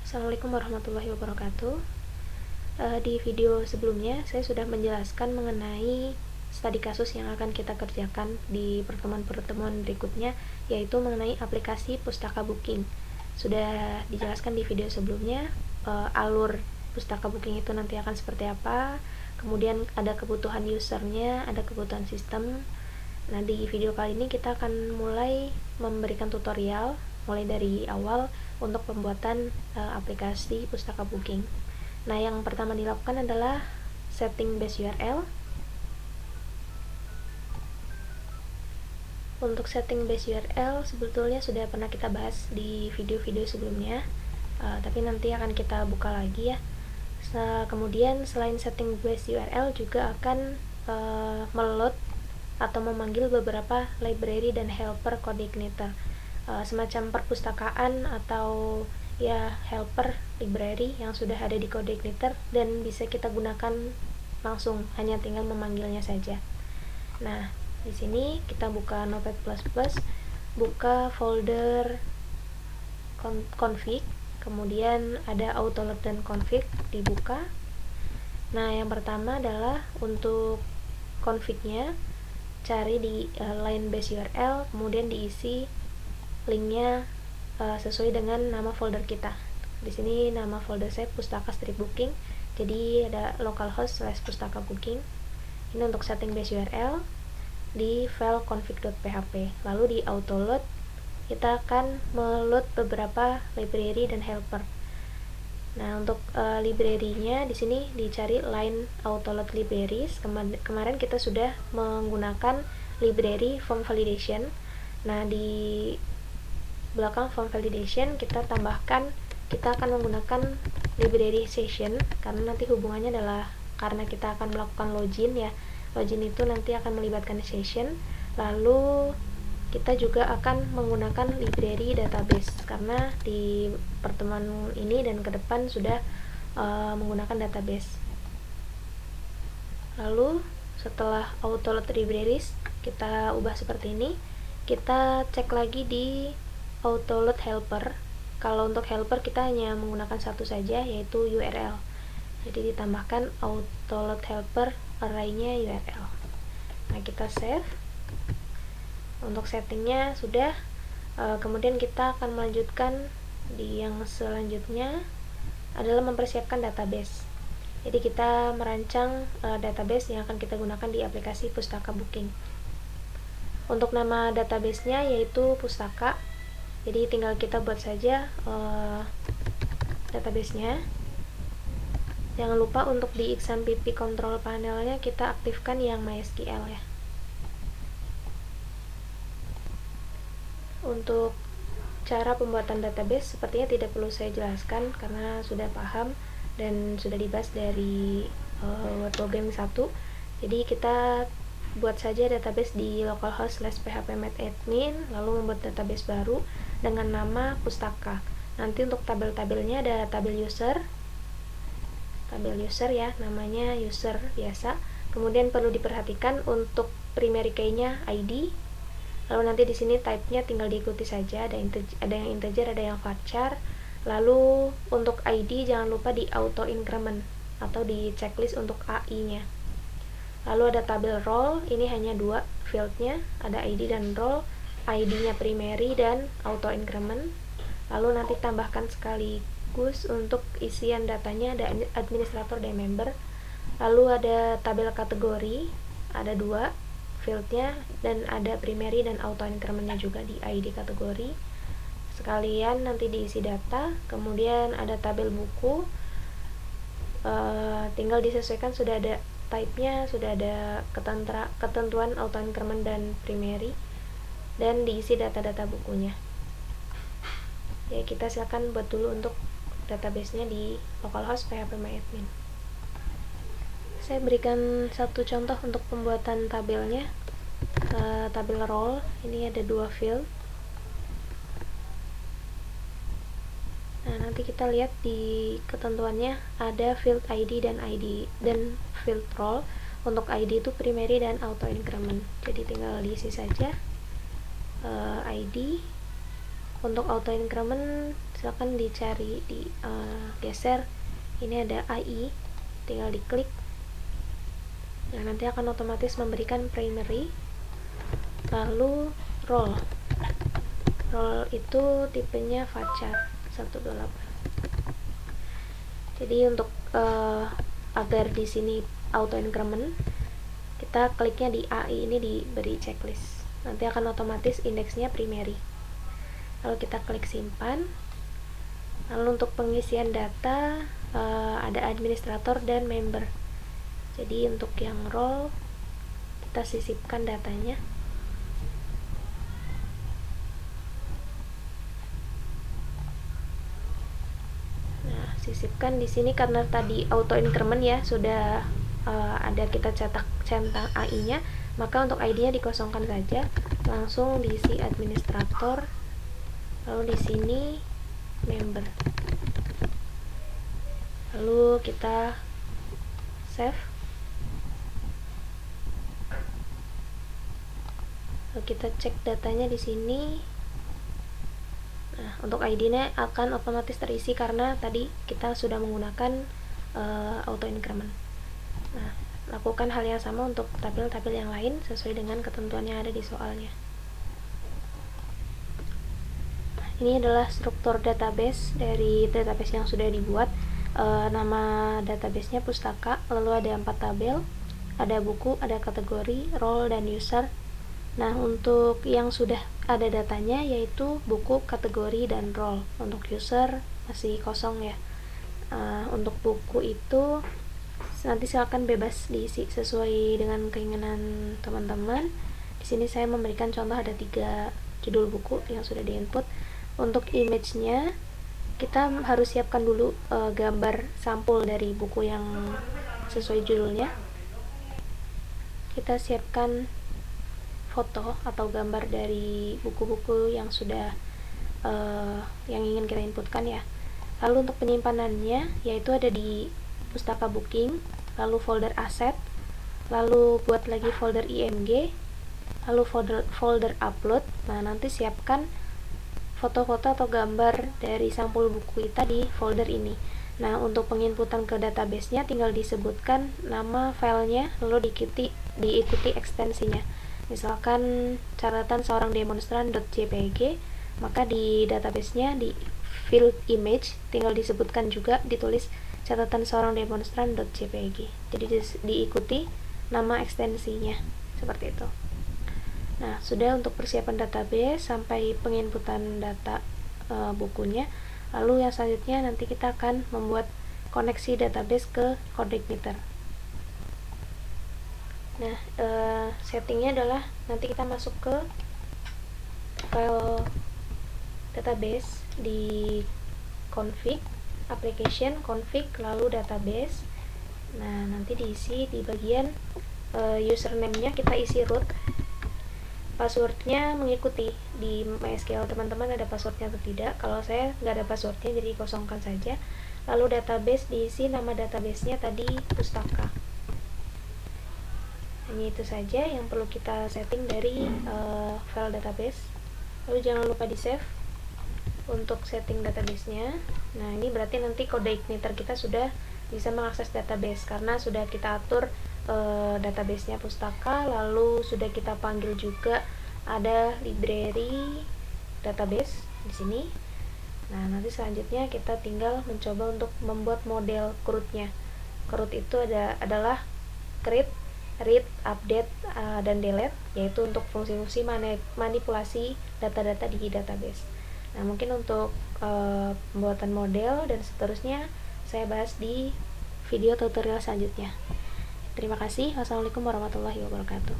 Assalamualaikum warahmatullahi wabarakatuh. Di video sebelumnya saya sudah menjelaskan mengenai studi kasus yang akan kita kerjakan di pertemuan-pertemuan berikutnya, yaitu mengenai aplikasi Pustaka Booking. Sudah dijelaskan di video sebelumnya alur Pustaka Booking itu nanti akan seperti apa, kemudian ada kebutuhan usernya, ada kebutuhan sistem. Nah, di video kali ini kita akan mulai memberikan tutorial mulai dari awal untuk pembuatan aplikasi Pustaka Booking. Nah, yang pertama dilakukan adalah setting base URL. Untuk setting base URL sebetulnya sudah pernah kita bahas di video-video sebelumnya, tapi nanti akan kita buka lagi ya. Kemudian selain setting base URL juga akan meload atau memanggil beberapa library dan helper coordinator, semacam perpustakaan atau ya helper library yang sudah ada di coordinator dan bisa kita gunakan langsung, hanya tinggal memanggilnya saja. Nah, di sini kita buka Notepad++, buka folder config, kemudian ada autoload dan config dibuka. Nah, yang pertama adalah untuk config-nya cari di line base URL, kemudian diisi linknya sesuai dengan nama folder kita. Di sini nama folder saya Pustaka Strip Booking, jadi ada localhost/pustaka booking. Ini untuk setting base URL di file config.php. Lalu di autoload kita akan meload beberapa library dan helper. Nah, untuk library-nya di sini dicari line autoload libraries. Kemarin kita sudah menggunakan library form validation. Nah, di belakang form validation kita akan menggunakan library session, karena nanti hubungannya adalah karena kita akan melakukan login ya. Login itu nanti akan melibatkan session. Lalu kita juga akan menggunakan library database, karena di pertemuan ini dan ke depan sudah menggunakan database. Lalu setelah autoload libraries kita ubah seperti ini, kita cek lagi di autoload helper. Kalau untuk helper kita hanya menggunakan satu saja, yaitu URL. Jadi ditambahkan autoload helper array-nya URL. Nah, kita save. Untuk settingnya sudah, kemudian kita akan melanjutkan di yang selanjutnya adalah mempersiapkan database. Jadi kita merancang database yang akan kita gunakan di aplikasi Pustaka Booking. Untuk nama database-nya yaitu Pustaka, jadi tinggal kita buat saja database-nya. Jangan lupa untuk di XAMPP control panel-nya kita aktifkan yang MySQL ya. Untuk cara pembuatan database sepertinya tidak perlu saya jelaskan karena sudah paham dan sudah dibahas dari web programming 1. Jadi kita buat saja database di localhost/phpMathAdmin, lalu membuat database baru dengan nama Pustaka. Nanti untuk tabel-tabelnya ada tabel user ya, namanya user biasa. Kemudian perlu diperhatikan untuk primary key-nya ID. Lalu nanti di sini type-nya tinggal diikuti saja, ada yang integer, ada yang varchar. Lalu untuk ID jangan lupa di auto increment atau di checklist untuk AI-nya. Lalu ada tabel role, ini hanya 2 field-nya, ada ID dan role. ID-nya primary dan auto increment. Lalu nanti tambahkan sekaligus untuk isian datanya, ada administrator dan member. Lalu ada tabel kategori, ada 2 field-nya, dan ada primary dan auto increment-nya juga di ID kategori. Sekalian nanti diisi data. Kemudian ada tabel buku, tinggal disesuaikan, sudah ada type-nya, sudah ada ketentuan auto increment dan primary, dan diisi data-data bukunya. Ya, kita silakan buat dulu untuk database-nya di localhost phpMyAdmin. Saya berikan satu contoh untuk pembuatan tabelnya. Tabel role ini ada 2 field. Nah, nanti kita lihat di ketentuannya ada field ID dan field role. Untuk ID itu primary dan auto increment. Jadi tinggal diisi saja ID. Untuk auto increment Misalkan dicari di geser, ini ada AI, tinggal diklik. Nah, nanti akan otomatis memberikan primary, lalu role itu tipenya VACHAR 128. Jadi untuk agar di sini auto increment, kita kliknya di AI ini, diberi checklist, nanti akan otomatis indeksnya primary. Lalu kita klik simpan. Lalu untuk pengisian data ada administrator dan member. Jadi untuk yang role kita sisipkan datanya. Nah, sisipkan di sini karena tadi auto increment ya, sudah ada kita centang AI-nya, maka untuk ID-nya dikosongkan saja, langsung diisi administrator, lalu di sini member, lalu kita save, lalu kita cek datanya di sini. Nah, untuk ID-nya akan otomatis terisi karena tadi kita sudah menggunakan auto increment. Nah, lakukan hal yang sama untuk tabel-tabel yang lain sesuai dengan ketentuan yang ada di soalnya. Nah, ini adalah struktur database dari database yang sudah dibuat. Nama databasenya Pustaka, lalu ada 4 tabel, ada buku, ada kategori, role, dan user. Nah, untuk yang sudah ada datanya yaitu buku, kategori, dan role. Untuk user masih kosong ya. Untuk buku itu nanti silakan bebas diisi sesuai dengan keinginan teman-teman. Di sini saya memberikan contoh ada 3 judul buku yang sudah diinput. Untuk image-nya kita harus siapkan dulu gambar sampul dari buku yang sesuai judulnya. Kita siapkan foto atau gambar dari buku-buku yang sudah yang ingin kita inputkan ya. Lalu untuk penyimpanannya yaitu ada di pustaka booking, lalu folder aset, lalu buat lagi folder IMG, lalu folder upload. Nah, nanti siapkan foto-foto atau gambar dari sampul buku kita di folder ini. Nah, untuk penginputan ke database-nya tinggal disebutkan nama filenya, lalu diikuti ekstensinya. Misalkan catatan seorang demonstran.jpg, maka di database-nya di field image tinggal disebutkan juga, ditulis catatan seorang demonstran.jpg. Jadi diikuti nama ekstensinya seperti itu. Nah, sudah untuk persiapan database sampai penginputan data bukunya. Lalu yang selanjutnya nanti kita akan membuat koneksi database ke CodeIgniter. Nah, settingnya adalah nanti kita masuk ke file database di config, application, config, lalu database. Nah, nanti diisi di bagian username-nya kita isi root. Passwordnya mengikuti di MySQL teman-teman ada passwordnya atau tidak. Kalau saya nggak ada passwordnya, jadi kosongkan saja. Lalu database diisi nama database-nya tadi Pustaka. Hanya itu saja yang perlu kita setting dari file database. Lalu jangan lupa di save untuk setting database-nya. Nah, ini berarti nanti CodeIgniter kita sudah bisa mengakses database karena sudah kita atur database-nya Pustaka, lalu sudah kita panggil juga ada library database di sini. Nah, nanti selanjutnya kita tinggal mencoba untuk membuat model CRUD-nya. CRUD itu adalah create, read, update, dan delete, yaitu untuk fungsi-fungsi manipulasi data-data di database. Nah, mungkin untuk pembuatan model dan seterusnya saya bahas di video tutorial selanjutnya. Terima kasih. Wassalamualaikum warahmatullahi wabarakatuh.